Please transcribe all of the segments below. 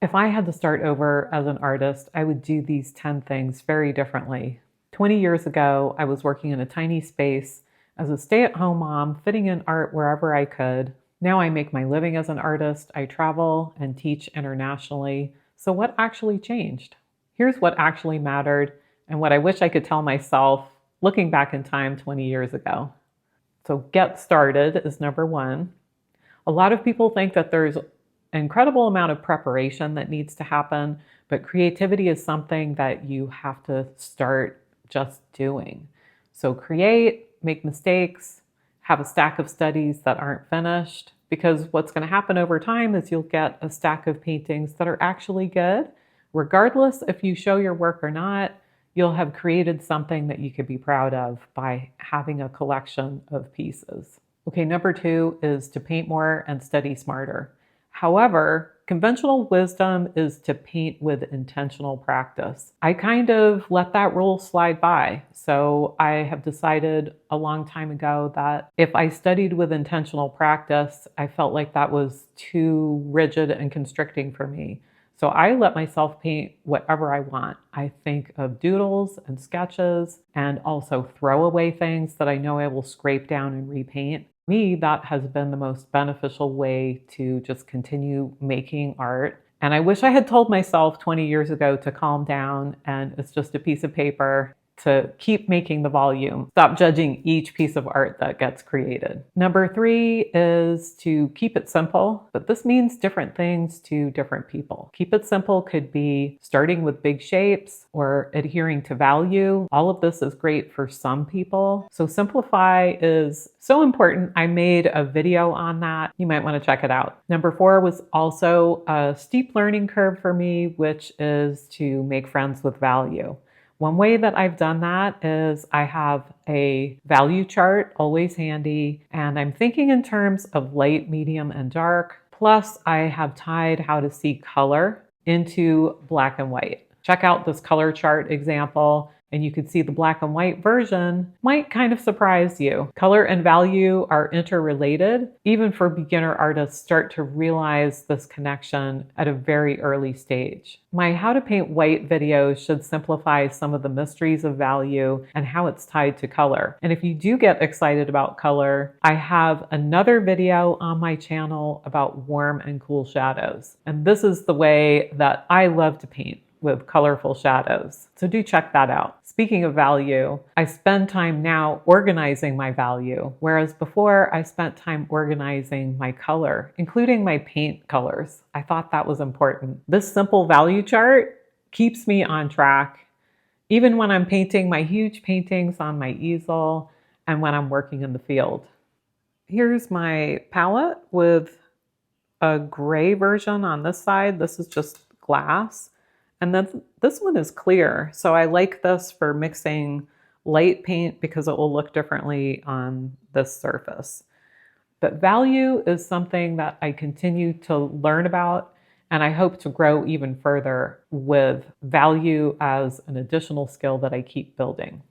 If I had to start over as an artist, I would do these 10 things very differently. 20 years ago, I was working in a tiny space as a stay-at-home mom, fitting in art wherever I could. Now I make my living as an artist. I travel and teach internationally. So what actually changed? Here's what actually mattered and what I wish I could tell myself looking back in time 20 years ago. So get started is number one. A lot of people think that there's an incredible amount of preparation that needs to happen, but creativity is something that you have to start just doing. So create, make mistakes, have a stack of studies that aren't finished, because what's going to happen over time is you'll get a stack of paintings that are actually good. Regardless if you show your work or not, you'll have created something that you could be proud of by having a collection of pieces. Okay, number two is to paint more and study smarter. However, conventional wisdom is to paint with intentional practice. I kind of let that rule slide by. So I have decided a long time ago that if I studied with intentional practice, I felt like that was too rigid and constricting for me. So I let myself paint whatever I want. I think of doodles and sketches and also throwaway things that I know I will scrape down and repaint. For me, that has been the most beneficial way to just continue making art. And I wish I had told myself 20 years ago to calm down and it's just a piece of paper, to keep making the volume. Stop judging each piece of art that gets created. Number three is to keep it simple, but this means different things to different people. Keep it simple could be starting with big shapes or adhering to value. All of this is great for some people. So simplify is so important. I made a video on that. You might want to check it out. Number four was also a steep learning curve for me, which is to make friends with value. One way that I've done that is I have a value chart always handy, and I'm thinking in terms of light, medium, and dark. Plus, I have tied how to see color into black and white. Check out this color chart example, and you can see the black and white version might kind of surprise you. Color and value are interrelated. Even for beginner artists, start to realize this connection at a very early stage. My How to Paint White videos should simplify some of the mysteries of value and how it's tied to color. And if you do get excited about color, I have another video on my channel about warm and cool shadows. And this is the way that I love to paint, with colorful shadows. So do check that out. Speaking of value, I spend time now organizing my value, whereas before I spent time organizing my color, including my paint colors. I thought that was important. This simple value chart keeps me on track, even when I'm painting my huge paintings on my easel and when I'm working in the field. Here's my palette with a gray version on this side. This is just glass. And then this one is clear. So I like this for mixing light paint because it will look differently on this surface. But value is something that I continue to learn about, and I hope to grow even further with value as an additional skill that I keep building.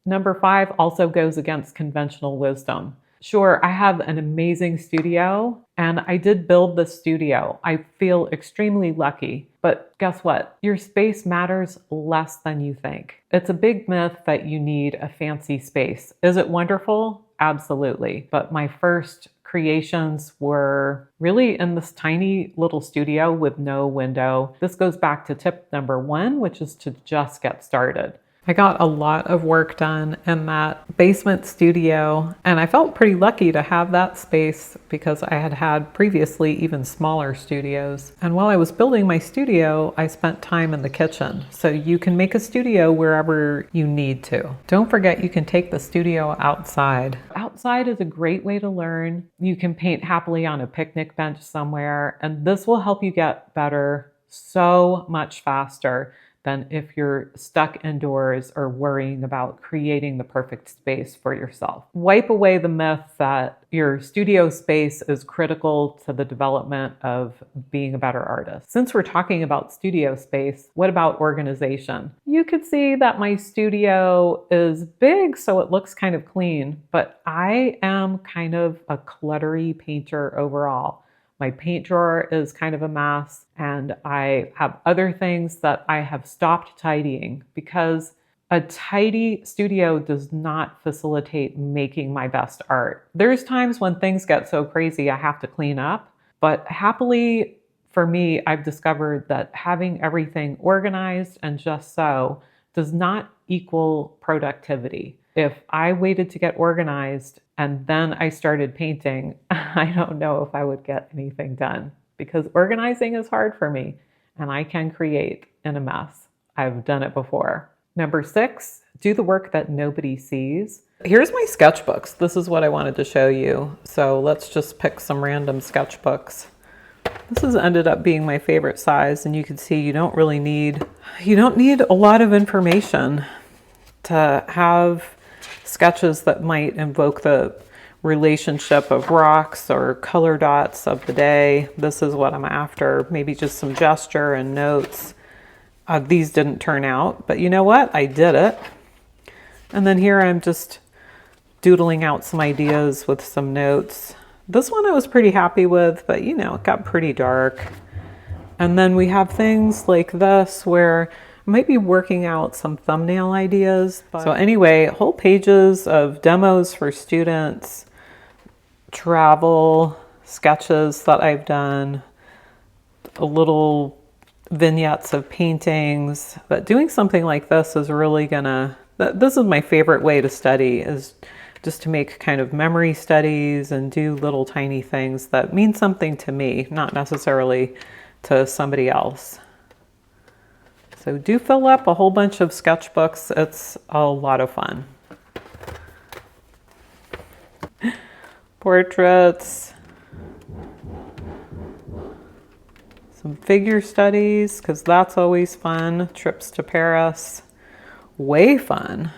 Number five also goes against conventional wisdom. Sure, I have an amazing studio, and I did build the studio. I feel extremely lucky, but guess what? Your space matters less than you think. It's a big myth that you need a fancy space. Is it wonderful? Absolutely. But my first creations were really in this tiny little studio with no window. This goes back to tip number one, which is to just get started. I got a lot of work done in that basement studio, and I felt pretty lucky to have that space because I had had previously even smaller studios. And while I was building my studio, I spent time in the kitchen. So you can make a studio wherever you need to. Don't forget, you can take the studio outside. Outside is a great way to learn. You can paint happily on a picnic bench somewhere, and this will help you get better so much faster than if you're stuck indoors or worrying about creating the perfect space for yourself. Wipe away the myth that your studio space is critical to the development of being a better artist. Since we're talking about studio space, what about organization? You could see that my studio is big, so it looks kind of clean, but I am kind of a cluttery painter overall. My paint drawer is kind of a mess, and I have other things that I have stopped tidying because a tidy studio does not facilitate making my best art. There's times when things get so crazy I have to clean up, but happily for me, I've discovered that having everything organized and just so does not equal productivity. If I waited to get organized and then I started painting, I don't know if I would get anything done because organizing is hard for me and I can create in a mess. I've done it before. Number 6, do the work that nobody sees. Here's my sketchbooks. This is what I wanted to show you. So let's just pick some random sketchbooks. This has ended up being my favorite size, and you can see you don't need a lot of information to have sketches that might invoke the relationship of rocks or color dots of the day. This is what I'm after. Maybe just some gesture and notes. These didn't turn out, but you know what? I did it. And then here I'm just doodling out some ideas with some notes. This one I was pretty happy with, but it got pretty dark. And then we have things like this where I might be working out some thumbnail ideas. So anyway, whole pages of demos for students, travel, sketches that I've done, a little vignettes of paintings. But doing something like this is really this is my favorite way to study, is just to make kind of memory studies and do little tiny things that mean something to me, not necessarily to somebody else. So do fill up a whole bunch of sketchbooks. It's a lot of fun. Portraits. Some figure studies, because that's always fun. Trips to Paris. Way fun.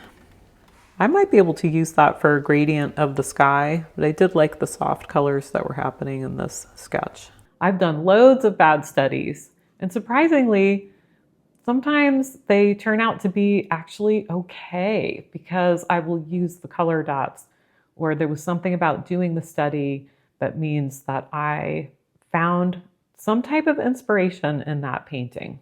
I might be able to use that for a gradient of the sky, but I did like the soft colors that were happening in this sketch. I've done loads of bad studies, and surprisingly, sometimes they turn out to be actually okay because I will use the color dots, or there was something about doing the study that means that I found some type of inspiration in that painting.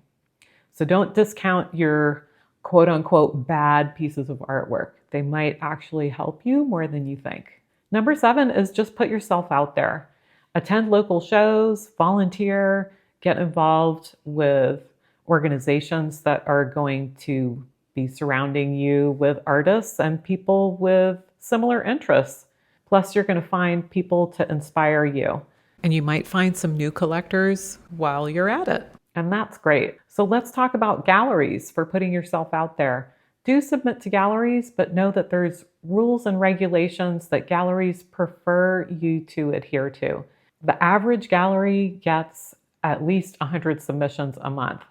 So don't discount your quote unquote bad pieces of artwork. They might actually help you more than you think. Number 7 is just put yourself out there. Attend local shows, volunteer, get involved with organizations that are going to be surrounding you with artists and people with similar interests. Plus, you're going to find people to inspire you. And you might find some new collectors while you're at it. And that's great. So let's talk about galleries for putting yourself out there. Do submit to galleries, but know that there's rules and regulations that galleries prefer you to adhere to. The average gallery gets at least 100 submissions a month.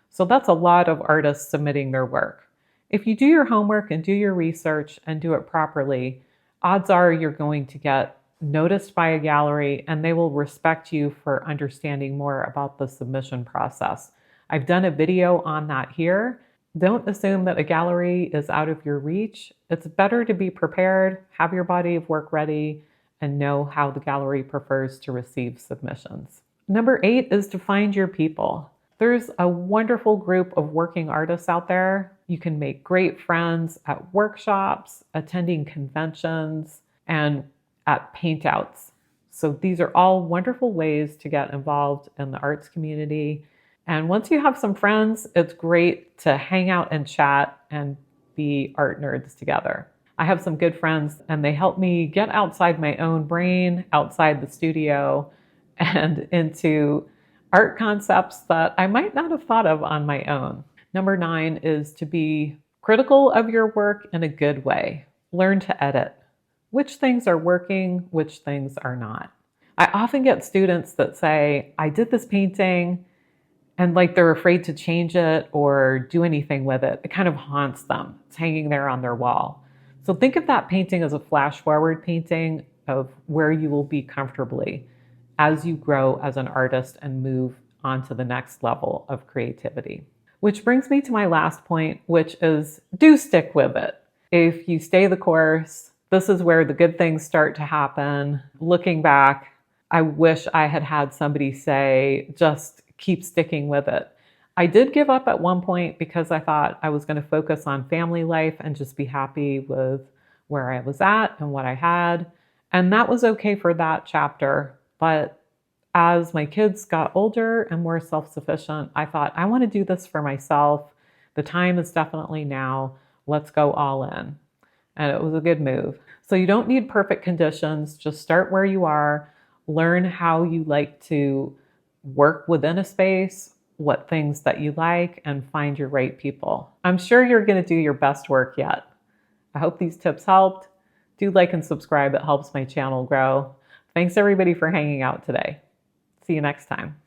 So that's a lot of artists submitting their work. If you do your homework and do your research and do it properly, odds are you're going to get noticed by a gallery and they will respect you for understanding more about the submission process. I've done a video on that here. Don't assume that a gallery is out of your reach. It's better to be prepared, have your body of work ready, and know how the gallery prefers to receive submissions. Number 8 is to find your people. There's a wonderful group of working artists out there. You can make great friends at workshops, attending conventions, and at paintouts. So these are all wonderful ways to get involved in the arts community. And once you have some friends, it's great to hang out and chat and be art nerds together. I have some good friends and they help me get outside my own brain, outside the studio, and into art concepts that I might not have thought of on my own. Number 9 is to be critical of your work in a good way. Learn to edit. Which things are working, which things are not. I often get students that say, I did this painting, and like they're afraid to change it or do anything with it. It kind of haunts them. It's hanging there on their wall. So think of that painting as a flash forward painting of where you will be comfortably as you grow as an artist and move on to the next level of creativity. Which brings me to my last point, which is do stick with it. If you stay the course, this is where the good things start to happen. Looking back, I wish I had had somebody say, just keep sticking with it. I did give up at one point because I thought I was going to focus on family life and just be happy with where I was at and what I had. And that was okay for that chapter. But as my kids got older and more self sufficient, I thought, I want to do this for myself. The time is definitely now. Let's go all in. And it was a good move. So you don't need perfect conditions. Just start where you are, learn how you like to work within a space, what things that you like, and find your right people. I'm sure you're going to do your best work yet. I hope these tips helped. Do like and subscribe. It helps my channel grow. Thanks everybody for hanging out today. See you next time.